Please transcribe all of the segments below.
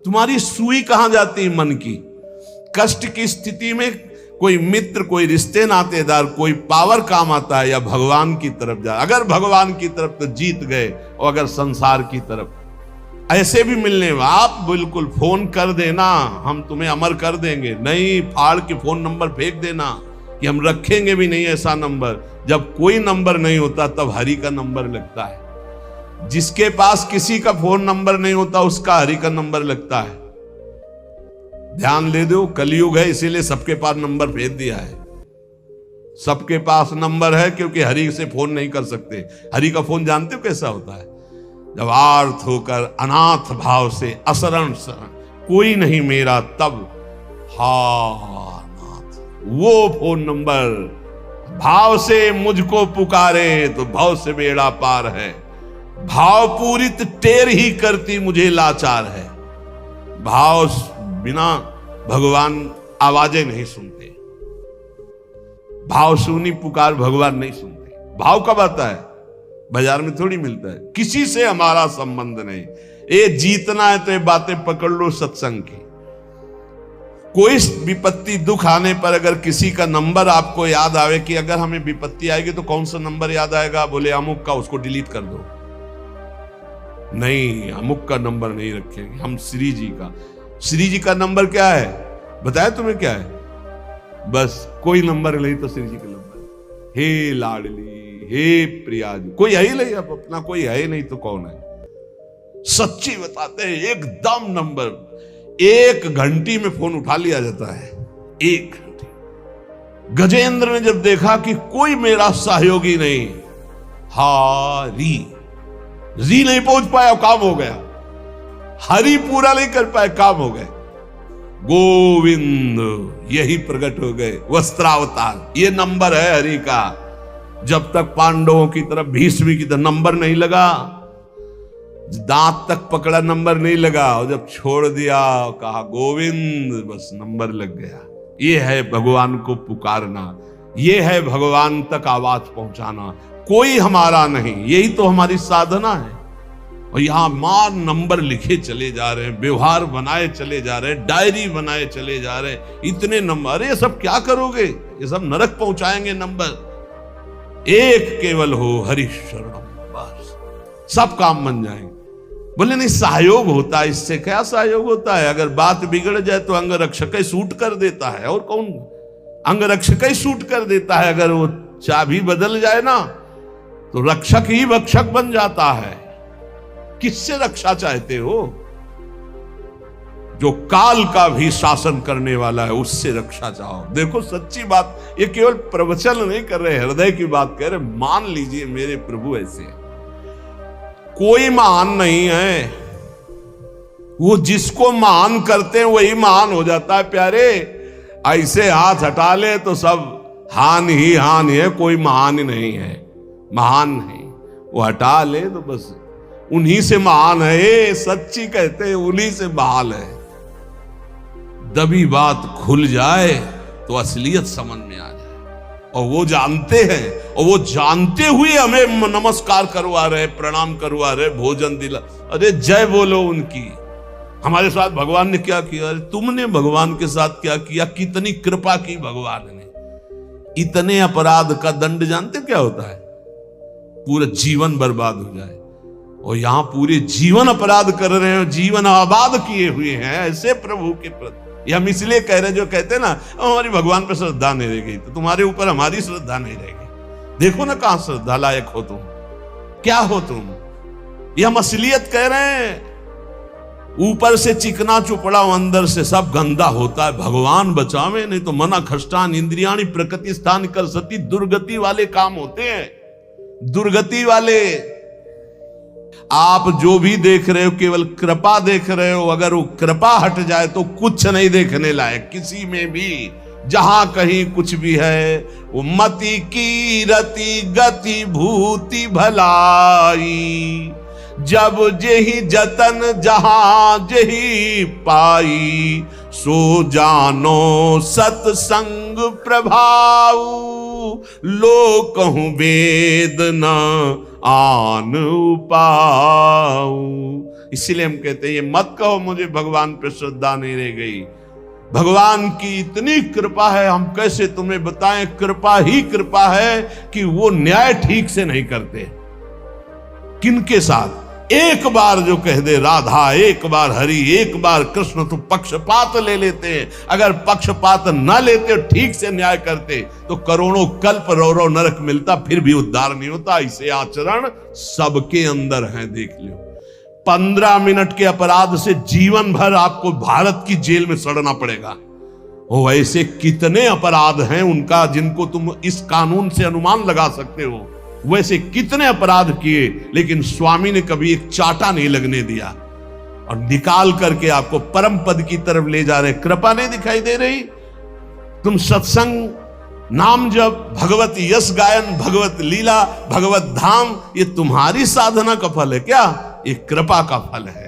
तुम्हारी सुई कहां जाती है मन की? कष्ट की स्थिति में कोई मित्र, कोई रिश्ते नातेदार, कोई पावर काम आता है या भगवान की तरफ जा? अगर भगवान की तरफ तो जीत गए, और अगर संसार की तरफ ऐसे भी मिलने, आप बिल्कुल फोन कर देना, हम तुम्हें अमर कर देंगे, नहीं फाड़ के फोन नंबर फेंक देना कि हम रखेंगे भी नहीं ऐसा नंबर। जब कोई नंबर नहीं होता तब हरि का नंबर लगता है। जिसके पास किसी का फोन नंबर नहीं होता उसका हरि का नंबर लगता है। ध्यान ले दो, कलयुग है इसीलिए सबके पास नंबर भेज दिया है। सबके पास नंबर है क्योंकि हरि से फोन नहीं कर सकते। हरि का फोन जानते हो कैसा होता है? जब आर्थ होकर अनाथ भाव से असरण शरण कोई नहीं मेरा, तब हा नाथ, वो फोन नंबर भाव से मुझको पुकारे तो भाव से बेड़ा पार है। भाव पूरित टेर ही करती मुझे लाचार है। भाव बिना भगवान आवाजें नहीं सुनते। भाव सुनी पुकार भगवान नहीं सुनते। भाव कब आता है? बाजार में थोड़ी मिलता है। किसी से हमारा संबंध नहीं। ये जीतना है तो ये बातें पकड़ लो सत्संग की। कोई विपत्ति दुख आने पर अगर किसी का नंबर आपको याद आवे कि अगर हमें विपत्ति आएगी तो कौन सा नंबर याद आएगा? बोले अमुक का, उसको डिलीट कर दो। नहीं, अमुक का नंबर नहीं रखेंगे हम, श्री जी का। श्री जी का नंबर क्या है बताया तुम्हें? क्या है? बस कोई नंबर नहीं तो श्री जी का नंबर। हे लाडली, हे प्रिया जी, कोई है ही नहीं अब अपना, कोई है ही नहीं तो कौन है? सच्ची बताते हैं, एकदम नंबर 1 घंटी में फोन उठा लिया जाता है। 1 घंटी। गजेंद्र ने जब देखा कि कोई मेरा सहयोगी नहीं, हारी जी नहीं पहुंच पाया, काम हो गया। हरि पूरा नहीं कर पाए, काम हो गए। गोविंद यही प्रकट हो गए, वस्त्रावतार। ये नंबर है हरि का। जब तक पांडवों की तरफ, भीष्म की तरफ नंबर नहीं लगा, दांत तक पकड़ा नंबर नहीं लगा, और जब छोड़ दिया कहा गोविंद, बस नंबर लग गया। ये है भगवान को पुकारना, ये है भगवान तक आवाज पहुंचाना। कोई हमारा नहीं, यही तो हमारी साधना है। और यहां मार नंबर लिखे चले जा रहे हैं, व्यवहार बनाए चले जा रहे हैं, डायरी बनाए चले जा रहे हैं। इतने नंबर, अरे सब क्या करोगे? ये सब नरक पहुंचाएंगे नंबर। एक केवल हो हरि शरणम, बस सब काम बन जाएंगे। बोले नहीं, सहयोग होता है। इससे क्या सहयोग होता है? अगर बात बिगड़ जाए तो अंग रक्षक ही सूट कर देता है। और कौन? अंग रक्षक ही सूट कर देता है। अगर वो चाबी बदल जाए ना तो रक्षक ही भक्षक बन जाता है। किससे रक्षा चाहते हो? जो काल का भी शासन करने वाला है उससे रक्षा चाहो। देखो सच्ची बात, ये केवल प्रवचन नहीं कर रहे, हृदय की बात कह रहे। मान लीजिए मेरे प्रभु ऐसे हैं। कोई महान नहीं है, वो जिसको महान करते हैं वही महान हो जाता है प्यारे। ऐसे हाथ हटा ले तो सब हान ही हान है, कोई महान ही नहीं है। महान है वो हटा ले तो बस उन्हीं से महान है। सच्ची कहते हैं उन्हीं से बहाल है। दबी बात खुल जाए तो असलियत समझ में आ जाए। और वो जानते हैं, और वो जानते हुए हमें नमस्कार करवा रहे, प्रणाम करवा रहे, भोजन दिला। अरे जय बोलो उनकी। हमारे साथ भगवान ने क्या किया? अरे तुमने भगवान के साथ क्या किया? कितनी कृपा की भगवान ने। इतने अपराध का दंड जानते क्या होता है? पूरा जीवन बर्बाद हो जाए। और यहां पूरे जीवन अपराध कर रहे हैं, जीवन आबाद किए हुए हैं ऐसे प्रभु के प्रति। हम इसलिए कह रहे हैं, जो कहते हैं ना हमारी भगवान पर श्रद्धा नहीं रह गई तो तुम्हारे ऊपर हमारी श्रद्धा नहीं रहेगी। देखो ना कहां श्रद्धा लायक हो तुम, क्या हो तुम। ये हम असलियत कह रहे हैं। ऊपर से चिकना चुपड़ा, अंदर से सब गंदा होता है। भगवान बचावे, नहीं तो मना खष्टान इंद्रियाणी प्रकृति स्थान कर सती। दुर्गति वाले काम होते हैं, दुर्गति वाले। आप जो भी देख रहे हो केवल कृपा देख रहे हो। अगर वो कृपा हट जाए तो कुछ नहीं देखने लायक किसी में भी। जहां कहीं कुछ भी है वो मति की रति गति भूति भलाई। जब जेहि जतन जहां जेहि पाई, सो जानो सत्संग प्रभाऊ। लो कहूं वेद न आन पाऊ। इसीलिए हम कहते हैं ये मत कहो मुझे भगवान पे श्रद्धा नहीं रह गई। भगवान की इतनी कृपा है, हम कैसे तुम्हें बताएं। कृपा ही कृपा है कि वो न्याय ठीक से नहीं करते। किनके साथ? एक बार जो कह दे राधा, एक बार हरि, एक बार कृष्ण, तो पक्षपात ले लेते हैं। अगर पक्षपात न लेते, ठीक से न्याय करते, तो करोड़ों कल्प रो नरक मिलता, फिर भी उद्धार नहीं होता। इसे आचरण सबके अंदर है, देख लो। 15 मिनट के अपराध से जीवन भर आपको भारत की जेल में सड़ना पड़ेगा। वो ऐसे कितने अपराध हैं उनका, जिनको तुम इस कानून से अनुमान लगा सकते हो। वैसे कितने अपराध किए, लेकिन स्वामी ने कभी एक चाटा नहीं लगने दिया और निकाल करके आपको परम पद की तरफ ले जा रहे। कृपा नहीं दिखाई दे रही? तुम सत्संग, नाम जप, भगवत यश गायन, भगवत लीला, भगवत धाम, ये तुम्हारी साधना का फल है क्या? ये कृपा का फल है।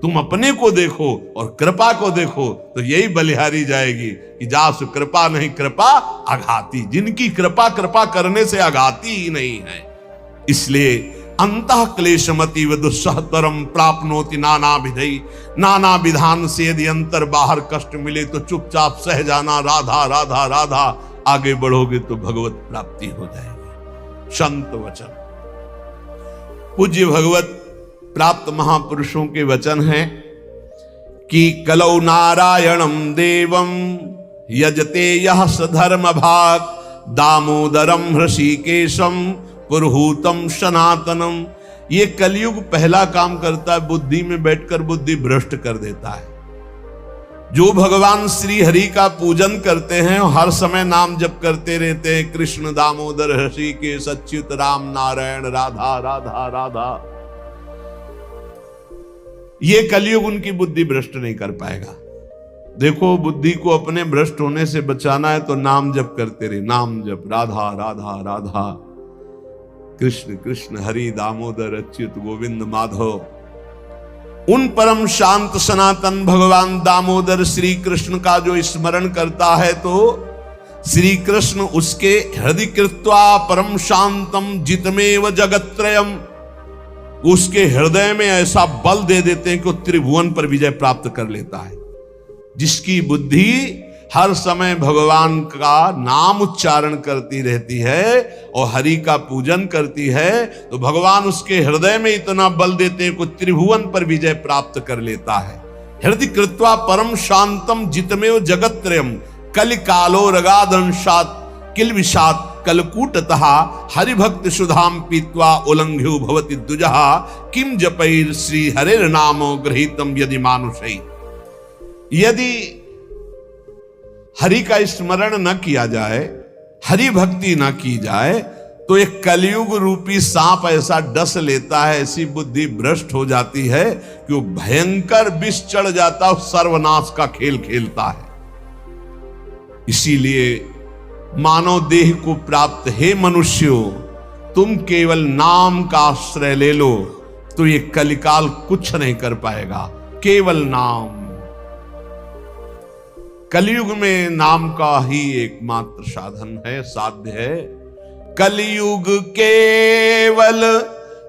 तुम अपने को देखो और कृपा को देखो, तो यही बलिहारी जाएगी कि जासु कृपा नहीं कृपा आघाती। जिनकी कृपा कृपा करने से आघाती ही नहीं है। इसलिए अंतः क्लेशमति व दुस्सहतरम प्राप्नोति नाना विधि। नाना विधान से यदि अंतर बाहर कष्ट मिले तो चुपचाप सह जाना, राधा राधा राधा। आगे बढ़ोगे तो भगवत प्राप्ति हो जाएगी। संत वचन, पूज्य भगवत प्राप्त महापुरुषों के वचन हैं कि कलौ नारायणम देवम यजते यह सधर्म भाग, दामोदरम हृषिकेशम पुरहूतम सनातनम। ये कलयुग पहला काम करता है, बुद्धि में बैठकर बुद्धि भ्रष्ट कर देता है। जो भगवान श्री हरि का पूजन करते हैं, हर समय नाम जप करते रहते हैं, कृष्ण दामोदर हृषिकेश अच्युत राम नारायण राधा राधा राधा, ये कलयुग उनकी बुद्धि भ्रष्ट नहीं कर पाएगा। देखो, बुद्धि को अपने भ्रष्ट होने से बचाना है तो नाम जप करते रहे। नाम जप, राधा राधा राधा, कृष्ण कृष्ण, हरि दामोदर अच्युत गोविंद माधव। उन परम शांत सनातन भगवान दामोदर श्री कृष्ण का जो स्मरण करता है, तो श्री कृष्ण उसके हृदय कृत्वा परम शांतम जितमेव जगत्त्रयम, उसके हृदय में ऐसा बल दे देते हैं कि वो त्रिभुवन पर विजय प्राप्त कर लेता है। जिसकी बुद्धि हर समय भगवान का नाम उच्चारण करती रहती है और हरि का पूजन करती है, तो भगवान उसके हृदय में इतना बल देते हैं कि त्रिभुवन पर विजय प्राप्त कर लेता है। हृदय कृत्वा परम शांतम जितमेव जगत्त्रयम कलिकालो रगादंशात किलविषात कलकूटतः हरिभक्त सुधाम पीत्वा उल्लंघ्यो भवति दुजः किम जपैर श्री हरेर नामो गृहीतम यदि मानुषै। यदि हरि का स्मरण न किया जाए, हरि भक्ति न की जाए, तो एक कलयुग रूपी सांप ऐसा डस लेता है, ऐसी बुद्धि भ्रष्ट हो जाती है कि वो भयंकर विष चढ़ जाता है, सर्वनाश का खेल खेलता है। इसीलिए मानव देह को प्राप्त हे मनुष्यों, तुम केवल नाम का आश्रय ले लो तो ये कलिकाल कुछ नहीं कर पाएगा। केवल नाम, कलयुग में नाम का ही एकमात्र साधन है, साध्य है। कलयुग केवल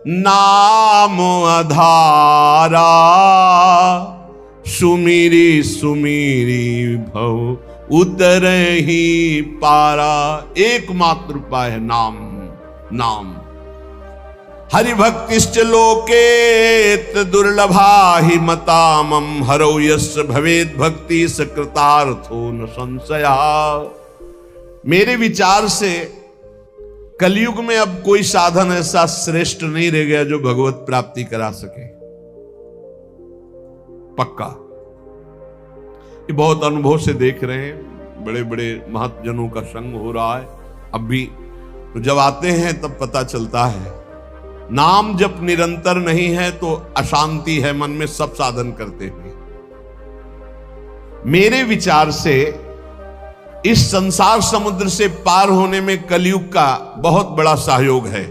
नाम आधारा, सुमिरी सुमिरी भव उतर ही पारा। एकमात्र उपाय है नाम, नाम। हरिभक्तिश्च लोकेत दुर्लभा हि मतामम, हरौ यस्य भवेद भक्ति सकृतार्थो न संशया। मेरे विचार से कलयुग में अब कोई साधन ऐसा श्रेष्ठ नहीं रह गया जो भगवत प्राप्ति करा सके। पक्का, ये बहुत अनुभव से देख रहे हैं। बड़े बड़े महतजनों का संग हो रहा है अब भी, तो जब आते हैं तब पता चलता है नाम जब निरंतर नहीं है तो अशांति है मन में, सब साधन करते हुए। मेरे विचार से इस संसार समुद्र से पार होने में कलयुग का बहुत बड़ा सहयोग है,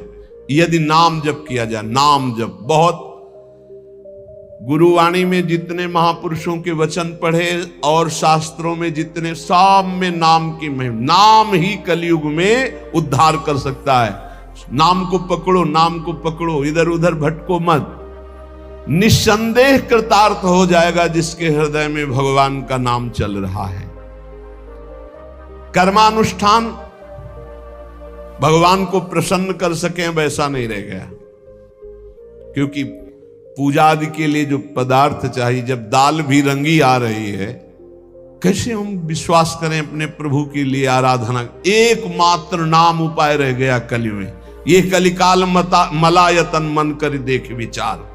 यदि नाम जप किया जाए। नाम जप बहुत, गुरुवाणी में जितने महापुरुषों के वचन पढ़े और शास्त्रों में जितने, सब में नाम की महिमा। नाम ही कलयुग में उद्धार कर सकता है। नाम को पकड़ो, नाम को पकड़ो, इधर उधर भटको मत। निस्संदेह कृतार्थ हो जाएगा जिसके हृदय में भगवान का नाम चल रहा है। कर्मानुष्ठान भगवान को प्रसन्न कर सके वैसा नहीं रह गया, क्योंकि पूजा आदि के लिए जो पदार्थ चाहिए, जब दाल भी रंगी आ रही है, कैसे हम विश्वास करें अपने प्रभु के लिए आराधना। एकमात्र नाम उपाय रह गया कलि में, ये कलिकाल मलायतन मन कर देख विचार।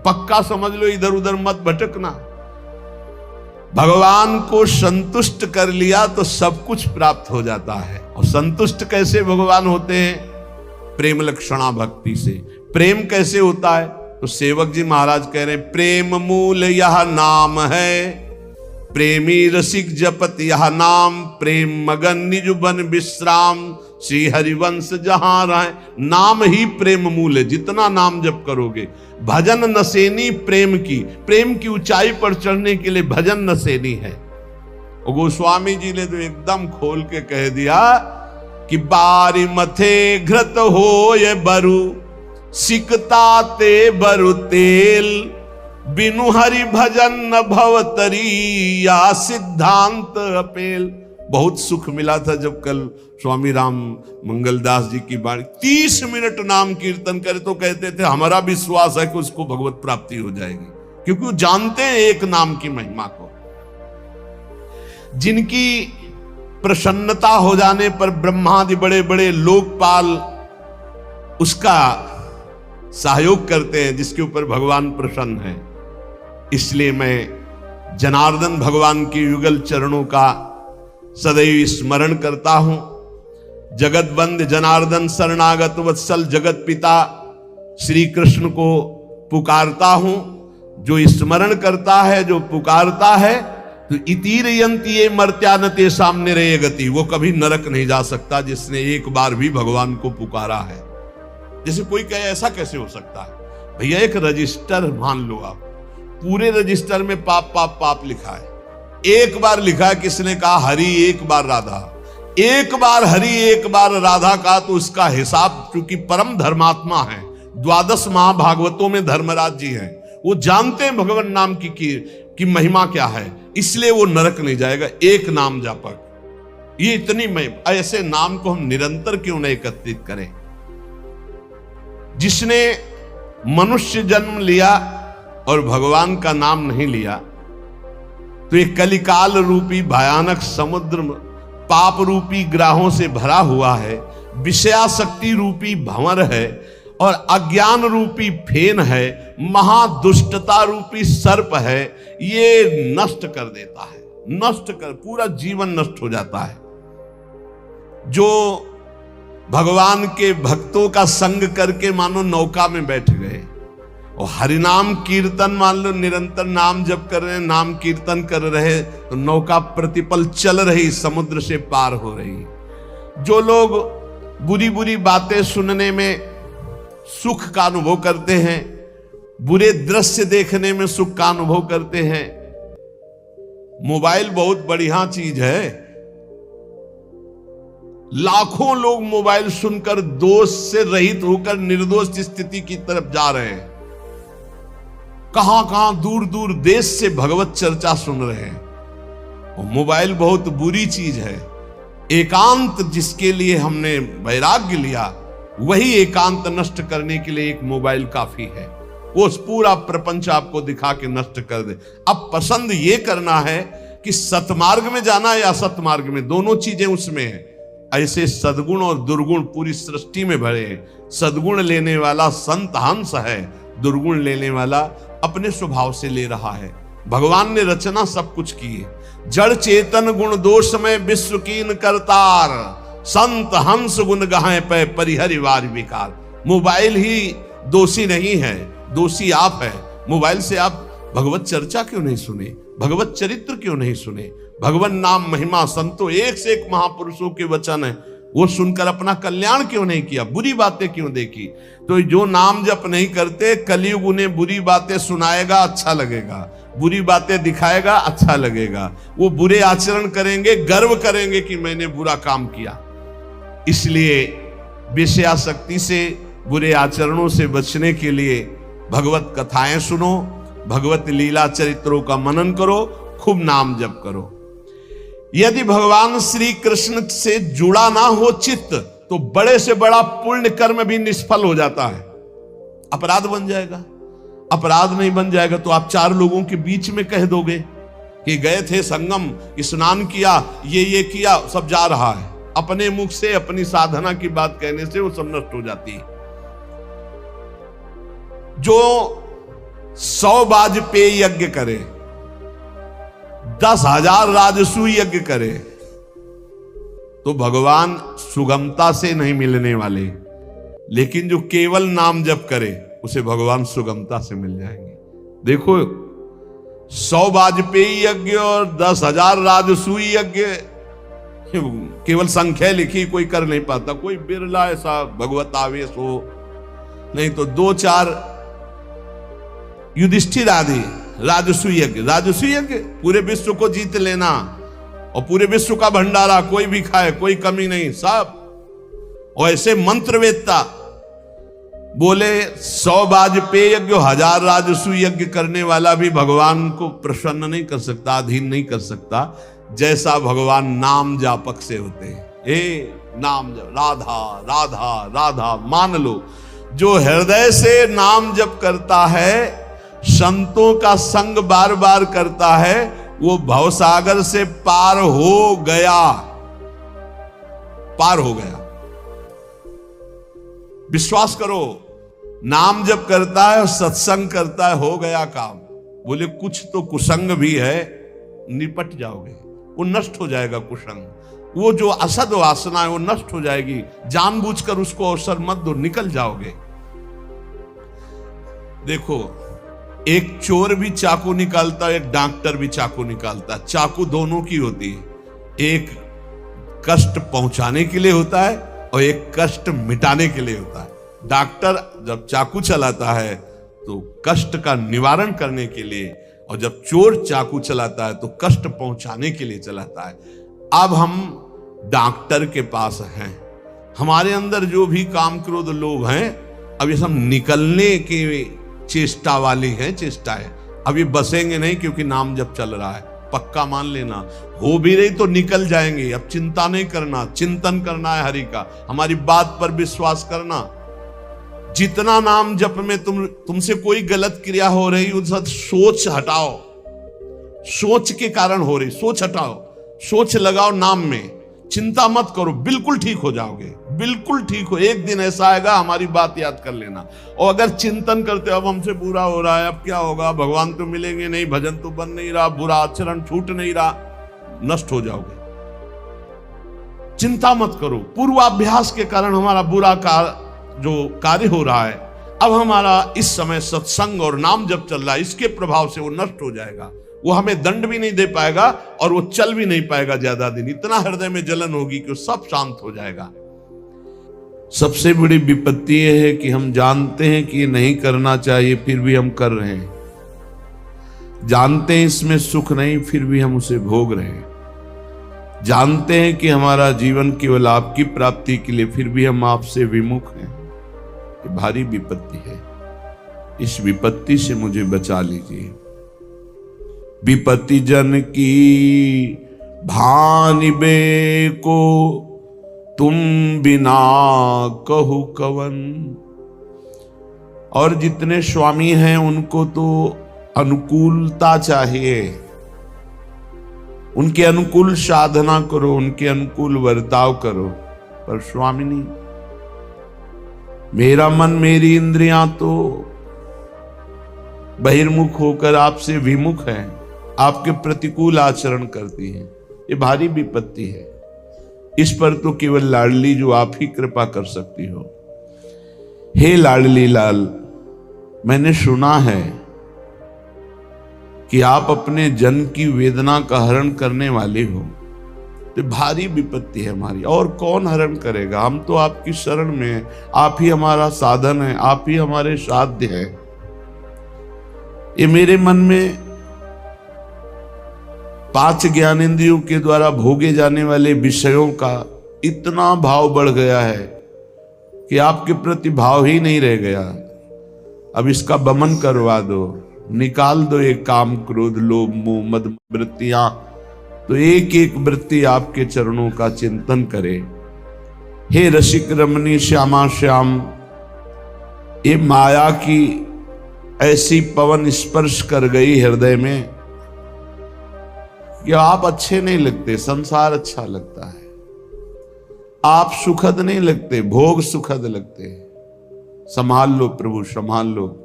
पक्का समझ लो, इधर उधर मत भटकना। भगवान को संतुष्ट कर लिया तो सब कुछ प्राप्त हो जाता है। और संतुष्ट कैसे भगवान होते हैं? प्रेम लक्षणा भक्ति से। प्रेम कैसे होता है? तो सेवक जी महाराज कह रहे हैं, प्रेम मूल यह नाम है, प्रेमी रसिक जपत यह नाम, प्रेम मगन निज बन विश्राम, श्री हरिवंश जहां रहे। नाम ही प्रेम मूल है। जितना नाम जप करोगे, भजन नसेनी प्रेम की ऊंचाई पर चढ़ने के लिए भजन नसेनी है। और गोस्वामी जी ने तो एकदम खोल के कह दिया कि बारी मथे घृत हो ये बरु, सिकता ते बरु तेल, बिनु हरि भजन न भवतरी, या सिद्धांत अपेल। बहुत सुख मिला था जब कल स्वामी राम मंगलदास जी की बाणी 30 मिनट नाम कीर्तन करे तो कहते थे हमारा विश्वास है कि उसको भगवत प्राप्ति हो जाएगी, क्योंकि वो जानते हैं एक नाम की महिमा को। जिनकी प्रसन्नता हो जाने पर ब्रह्मादि बड़े बड़े लोकपाल उसका सहयोग करते हैं, जिसके ऊपर भगवान प्रसन्न है। इसलिए मैं जनार्दन भगवान के युगल चरणों का सदैव स्मरण करता हूं। जगत बंद जनार्दन शरणागत वत्सल जगत पिता श्री कृष्ण को पुकारता हूं। जो स्मरण करता है, जो पुकारता है, तो इतीर यंती ये मर्त्यानते सामने रहे गति, वो कभी नरक नहीं जा सकता जिसने एक बार भी भगवान को पुकारा है। जैसे कोई कहे ऐसा कैसे हो सकता है? भैया एक रजिस्टर मान लो आप, पूरे रजिस्टर में पाप पाप पाप लिखा है। एक बार लिखा है, किसने कहा हरि, एक बार राधा, एक बार हरि एक बार राधा का, तो उसका हिसाब, क्योंकि परम धर्मात्मा है, 12 महाभागवतों में धर्मराज जी हैं, वो जानते हैं भगवान नाम की महिमा क्या है, इसलिए वो नरक नहीं जाएगा। एक नाम जापक, ये इतनी महिमा। ऐसे नाम को हम निरंतर क्यों नहीं एकत्रित करें? जिसने मनुष्य जन्म लिया और भगवान का नाम नहीं लिया, तो एक कलिकाल रूपी भयानक समुद्र पाप रूपी ग्राहों से भरा हुआ है, विषयाशक्ति रूपी भंवर है, और अज्ञान रूपी फेन है, महादुष्टता रूपी सर्प है। ये नष्ट कर देता है, नष्ट कर, पूरा जीवन नष्ट हो जाता है। जो भगवान के भक्तों का संग करके मानो नौका में बैठ गए, और हरिनाम कीर्तन मान लो निरंतर नाम जप कर रहे, नाम कीर्तन कर रहे, तो नौका प्रतिपल चल रही, समुद्र से पार हो रही। जो लोग बुरी बुरी बातें सुनने में सुख का अनुभव करते हैं, बुरे दृश्य देखने में सुख का अनुभव करते हैं। मोबाइल बहुत बढ़िया चीज है। लाखों लोग मोबाइल सुनकर दोष से रहित होकर निर्दोष स्थिति की तरफ जा रहे हैं। कहां कहां दूर दूर देश से भगवत चर्चा सुन रहे हैं। और मोबाइल बहुत बुरी चीज है। एकांत जिसके लिए हमने वैराग्य लिया, वही एकांत नष्ट करने के लिए एक मोबाइल काफी है। वो पूरा प्रपंच आपको दिखा के नष्ट कर दे। अब पसंद ये करना है कि सतमार्ग में जाना है या असतमार्ग में, दोनों चीजें उसमें है। ऐसे सद्गुण और दुर्गुण पूरी सृष्टि में भरे हैं। सद्गुण लेने वाला संत हंस है, दुर्गुण लेने वाला अपने स्वभाव से ले रहा है। भगवान ने रचना सब कुछ की है। जड़ चेतन गुण दोष में विश्व कीन करतार, संत हंस गुण गाहे पे परिहरिवार विकार। मोबाइल ही दोषी नहीं है, दोषी आप है। मोबाइल से आप भगवत चर्चा क्यों नहीं सुने, भगवत चरित्र क्यों नहीं सुने, भगवान नाम महिमा संतो एक से एक महापुरुषों के वचन है, वो सुनकर अपना कल्याण क्यों नहीं किया, बुरी बातें क्यों देखी। तो जो नाम जप नहीं करते, कलयुग उन्हें बुरी बातें सुनाएगा, अच्छा लगेगा, बुरी बातें दिखाएगा, अच्छा लगेगा। वो बुरे आचरण करेंगे, गर्व करेंगे कि मैंने बुरा काम किया। इसलिए विषयाशक्ति से, बुरे आचरणों से बचने के लिए भगवत कथाएं सुनो, भगवत लीला चरित्रों का मनन करो, खूब नाम जप करो। यदि भगवान श्री कृष्ण से जुड़ा ना हो चित्त, तो बड़े से बड़ा पुण्य कर्म भी निष्फल हो जाता है, अपराध बन जाएगा। अपराध नहीं बन जाएगा तो आप चार लोगों के बीच में कह दोगे कि गए थे संगम, स्नान किया, ये किया, सब जा रहा है। अपने मुख से अपनी साधना की बात कहने से वो सब नष्ट हो जाती है। जो 100 वाजपेयी यज्ञ करे, 10,000 राजसूय यज्ञ करे, तो भगवान सुगमता से नहीं मिलने वाले, लेकिन जो केवल नाम जप करे उसे भगवान सुगमता से मिल जाएंगे। देखो 100 वाजपेयी यज्ञ और 10,000 राजसूय यज्ञ, केवल संख्या लिखी कोई कर नहीं पाता, कोई बिरला ऐसा भगवत आवेश हो, नहीं तो 2-4 युधिष्ठिर आदि राजसूय यज्ञ पूरे विश्व को जीत लेना, और पूरे विश्व का भंडारा कोई भी खाए, कोई कमी नहीं, सब। और ऐसे मंत्रवेत्ता बोले 100 वाजपेयी यज्ञ, 1000 राजसूय यज्ञ करने वाला भी भगवान को प्रसन्न नहीं कर सकता, अधीन नहीं कर सकता, जैसा भगवान नाम जापक से होते हैं। नाम जप, राधा राधा राधा, मान लो जो हृदय से नाम जप करता है, संतों का संग बार बार करता है, वो भवसागर से पार हो गया। विश्वास करो, नाम जप करता है और सत्संग करता है, हो गया काम। बोले कुछ तो कुसंग भी है, निपट जाओगे, वो नष्ट हो जाएगा कुसंग। वो जो असद वासना है वो नष्ट हो जाएगी, जानबूझकर उसको अवसर मत दो, निकल जाओगे। देखो, एक चोर भी चाकू निकालता है, एक डॉक्टर भी चाकू निकालता है। चाकू दोनों की होती है, एक कष्ट पहुंचाने के लिए होता है और एक कष्ट मिटाने के लिए होता है। डॉक्टर जब चाकू चलाता है तो कष्ट का निवारण करने के लिए, और जब चोर चाकू चलाता है तो कष्ट पहुंचाने के लिए चलाता है। अब हम डॉक्टर के पास हैं, हमारे अंदर जो भी काम क्रोध लोभ हैं, अब ये सब निकलने के चेष्टा वाली है, चेष्टा है। अभी बसेंगे नहीं, क्योंकि नाम जब चल रहा है, पक्का मान लेना। हो भी रही तो निकल जाएंगे। अब चिंता नहीं करना, चिंतन करना है हरि का, हमारी बात पर विश्वास करना। जितना नाम जप में तुमसे कोई गलत क्रिया हो रही, उस सोच हटाओ, सोच के कारण हो रही, सोच हटाओ, सोच लगाओ नाम में, चिंता मत करो, बिल्कुल ठीक हो जाओगे, बिल्कुल ठीक हो। एक दिन ऐसा आएगा, हमारी बात याद कर लेना। और अगर चिंतन करते अब हमसे बुरा हो रहा है, अब क्या होगा, भगवान तो मिलेंगे नहीं, भजन तो बन नहीं रहा, बुरा आचरण छूट नहीं रहा, नष्ट हो जाओगे। चिंता मत करो, पूर्वाभ्यास के कारण हमारा बुरा जो कार्य हो रहा है, अब हमारा इस समय सत्संग और नाम जब चल रहा है, इसके प्रभाव से वो नष्ट हो जाएगा। वो हमें दंड भी नहीं दे पाएगा और वो चल भी नहीं पाएगा ज्यादा दिन। इतना हृदय में जलन होगी कि वो सब शांत हो जाएगा। सबसे बड़ी विपत्ति यह है कि हम जानते हैं कि ये नहीं करना चाहिए, फिर भी हम कर रहे हैं। जानते हैं इसमें सुख नहीं, फिर भी हम उसे भोग रहे हैं। जानते हैं कि हमारा जीवन केवल आपकी प्राप्ति के लिए, फिर भी हम आपसे विमुख हैं। ये भारी विपत्ति है, इस विपत्ति से मुझे बचा लीजिए। विपत्ति जन की भानि बे को, तुम बिना कहु कवन। और जितने स्वामी हैं उनको तो अनुकूलता चाहिए, उनके अनुकूल साधना करो, उनके अनुकूल वर्ताव करो। पर स्वामी नहीं, मेरा मन मेरी इंद्रियां तो बहिर्मुख होकर आपसे विमुख है, आपके प्रतिकूल आचरण करती हैं। ये भारी विपत्ति है। इस पर तो केवल लाडली जो आप ही कृपा कर सकती हो। हे लाडली लाल, मैंने सुना है कि आप अपने जन की वेदना का हरण करने वाले हो। तो भारी विपत्ति है हमारी, और कौन हरण करेगा? हम तो आपकी शरण में हैं, आप ही हमारा साधन है, आप ही हमारे साध्य है। ये मेरे मन में 5 ज्ञानेंद्रियों के द्वारा भोगे जाने वाले विषयों का इतना भाव बढ़ गया है कि आपके प्रति भाव ही नहीं रह गया। अब इसका बमन करवा दो, निकाल दो ये काम क्रोध लोभ मोह मद वृत्तियां। तो एक एक वृत्ति आपके चरणों का चिंतन करे। हे रसिक रमणी श्यामा श्याम, ये माया की ऐसी पवन स्पर्श कर गई हृदय में कि आप अच्छे नहीं लगते, संसार अच्छा लगता है। आप सुखद नहीं लगते, भोग सुखद लगते। संभाल लो प्रभु, संभाल लो।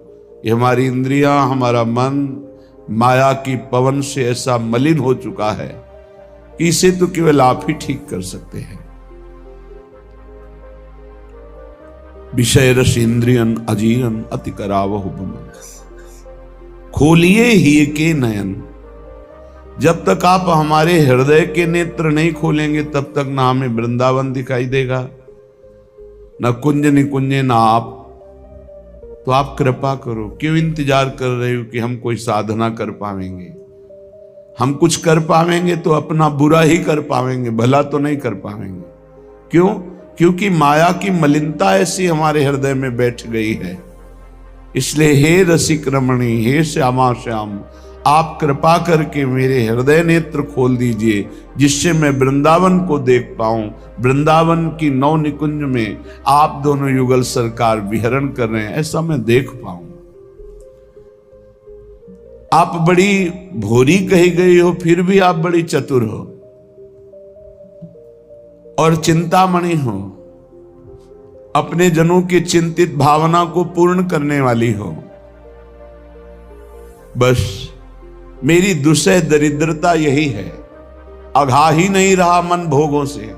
ये हमारी इंद्रियां, हमारा मन माया की पवन से ऐसा मलिन हो चुका है कि इसे तो केवल आप ही ठीक कर सकते हैं। विषय रस इंद्रियन अजीरन अति करावहु बमन, खोलिए ही के नयन। जब तक आप हमारे हृदय के नेत्र नहीं खोलेंगे तब तक ना हमें वृंदावन दिखाई देगा, न कुंज निकुंजे, ना आप। तो आप कृपा करो। क्यों इंतजार कर रहे हो कि हम कोई साधना कर पाएंगे? हम कुछ कर पाएंगे तो अपना बुरा ही कर पाएंगे, भला तो नहीं कर पाएंगे। क्यों? क्योंकि माया की मलिनता ऐसी हमारे हृदय में बैठ गई है। इसलिए हे रसिक रमणी, हे श्यामा श्याम, आप कृपा करके मेरे हृदय नेत्र खोल दीजिए, जिससे मैं वृंदावन को देख पाऊं। वृंदावन की नौ निकुंज में आप दोनों युगल सरकार विहरण कर रहे हैं, ऐसा मैं देख पाऊं। आप बड़ी भोरी कही गई हो, फिर भी आप बड़ी चतुर हो और चिंतामणि हो। अपने जनों की चिंतित भावना को पूर्ण करने वाली हो। बस मेरी दुसह दरिद्रता यही है, अघा ही नहीं रहा मन भोगों से।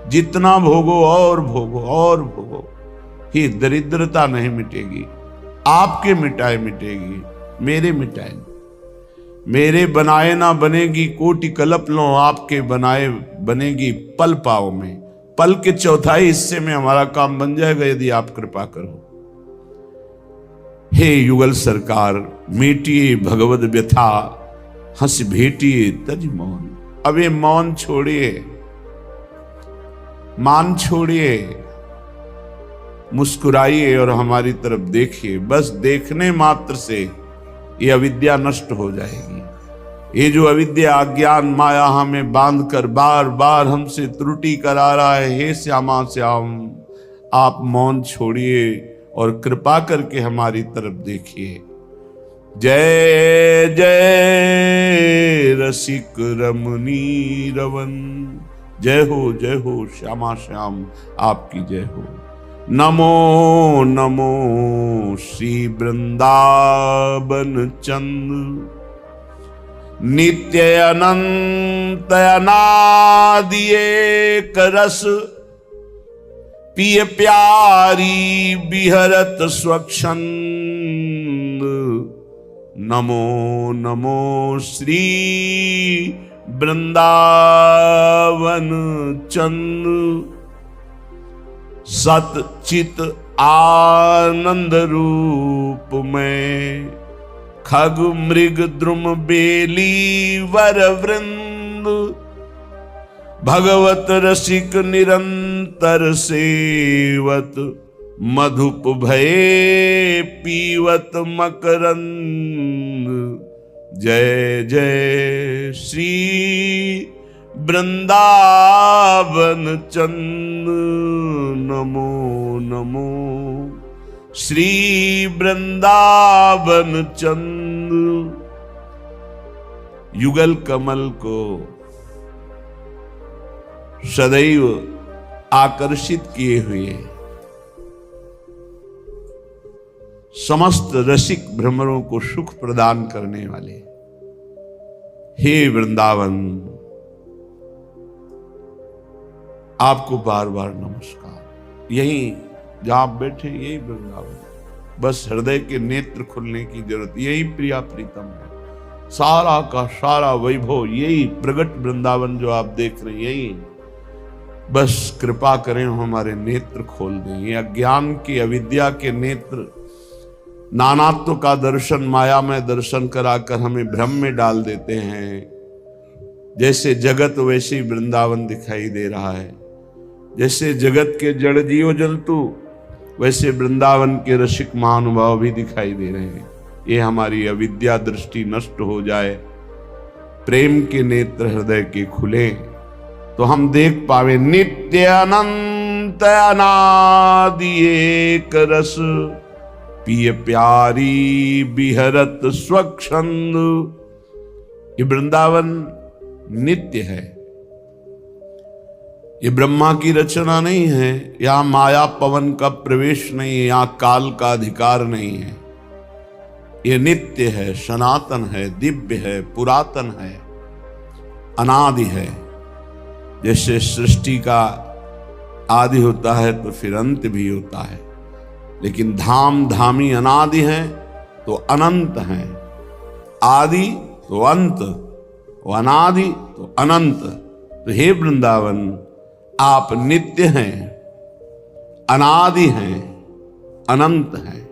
जितना भोगो और भोगो और भोगो, ही दरिद्रता नहीं मिटेगी। आपके मिटाए मिटेगी, मेरे मिटाए। मेरे बनाए ना बनेगी कोटि कल्प लो, आपके बनाए बनेगी पल पाओ में। पल के चौथाई हिस्से में हमारा काम बन जाएगा यदि आप कृपा करो। हे युगल सरकार, मीटिए भगवद व्यथा, हंस भेटिए तज मौन। अब ये मौन छोड़िए, मान छोड़िए, मुस्कुराइए और हमारी तरफ देखिए। बस देखने मात्र से ये अविद्या नष्ट हो जाएगी। ये जो अविद्या अज्ञान माया हमें बांध कर बार बार हमसे त्रुटि करा रहा है, हे श्यामा श्याम, आप मौन छोड़िए और कृपा करके हमारी तरफ देखिए। जय जय रसिक रमणी रवन, जय हो श्यामा श्याम, आपकी जय हो। नमो नमो श्री वृंदावन चंद, नित्य अनंत अनादि एक रस, पिय प्यारी बिहरत स्वच्छंद। नमो नमो श्री वृंदावन चंद, सत चित आनंद रूप में, खग मृग द्रुम बेली वर वृंद। भगवत रसिक निरंतर सेवत, मधुप भये पीवत मकरंद। जय जय श्री वृंदावन चंद, नमो नमो श्री वृंदावन चंद। युगल कमल को सदैव आकर्षित किए हुए समस्त रसिक भ्रमरों को सुख प्रदान करने वाले हे वृंदावन, आपको बार बार नमस्कार। यही जहां आप बैठे यही वृंदावन, बस हृदय के नेत्र खुलने की जरूरत। यही प्रिया प्रीतम है, सारा का सारा वैभव यही प्रगट वृंदावन जो आप देख रहे हैं, यही। बस कृपा करें, हमारे नेत्र खोल दें। ये अज्ञान की अविद्या के नेत्र नानात्व का दर्शन, माया में दर्शन कराकर हमें भ्रम में डाल देते हैं। जैसे जगत वैसे ही वृंदावन दिखाई दे रहा है। जैसे जगत के जड़ जीव जंतु वैसे वृंदावन के रसिक महानुभाव भी दिखाई दे रहे हैं। ये हमारी अविद्या दृष्टि नष्ट हो जाए, प्रेम के नेत्र हृदय के खुले, तो हम देख पावे नित्य अनंत अनादि एक रस, पिय प्यारी बिहरत स्वच्छंद। ये वृंदावन नित्य है, ये ब्रह्मा की रचना नहीं है, यहां माया पवन का प्रवेश नहीं है, यहां काल का अधिकार नहीं है। ये नित्य है, सनातन है, दिव्य है, पुरातन है, अनादि है। जैसे सृष्टि का आदि होता है तो फिर अंत भी होता है, लेकिन धाम धामी अनादि है तो अनंत है। आदि तो अंत, अनादि तो अनंत। तो हे वृंदावन, आप नित्य हैं, अनादि हैं, अनंत हैं।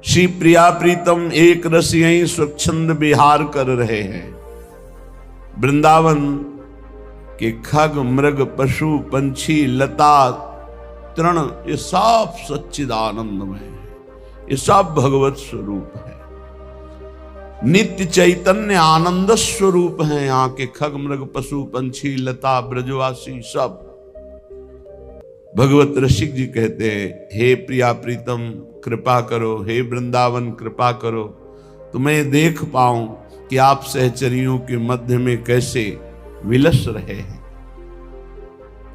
श्री प्रिया प्रीतम एक रस यहीं स्वच्छंद विहार कर रहे हैं। वृंदावन के खग मृग पशु पंछी लता तृण ये सब सच्चिदानंदमय है, ये सब भगवत स्वरूप है, नित्य चैतन्य आनंद स्वरूप है। यहाँ के खग मृग पशु पंछी लता ब्रजवासी सब भगवत रसिक जी कहते हैं, हे प्रिया प्रीतम कृपा करो, हे वृंदावन कृपा करो, तो मैं देख पाऊं कि आप सहचरियों के मध्य में कैसे विलस रहे हैं।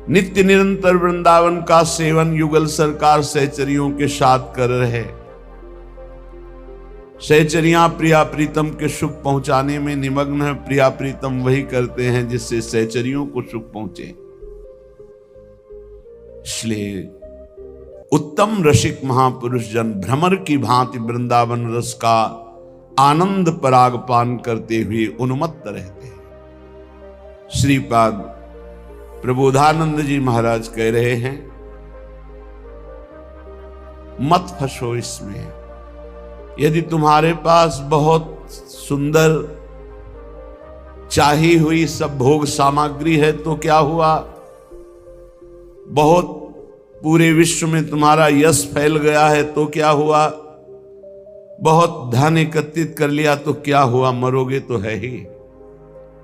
नित्य निरंतर वृंदावन का सेवन युगल सरकार सहचरियों के साथ कर रहे। सहचरियां प्रिया प्रीतम के सुख पहुंचाने में निमग्न है। प्रिया प्रीतम वही करते हैं जिससे सहचरियों को सुख पहुंचे। इसलिए उत्तम रसिक महापुरुष जन भ्रमर की भांति वृंदावन रस का आनंद पराग पान करते हुए उन्मत्त रहते हैं। श्रीपाद प्रबोधानंद जी महाराज कह रहे हैं, मत फंसो इसमें। यदि तुम्हारे पास बहुत सुंदर चाही हुई सब भोग सामग्री है तो क्या हुआ, बहुत पूरे विश्व में तुम्हारा यश फैल गया है तो क्या हुआ, बहुत धन एकत्रित कर लिया तो क्या हुआ, मरोगे तो है ही।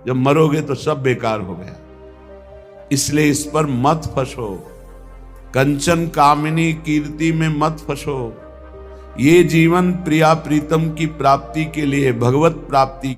जब मरोगे तो सब बेकार हो गया। इसलिए इस पर मत फंसो, कंचन कामिनी कीर्ति में मत फंसो। ये जीवन प्रिया प्रीतम की प्राप्ति के लिए, भगवत प्राप्ति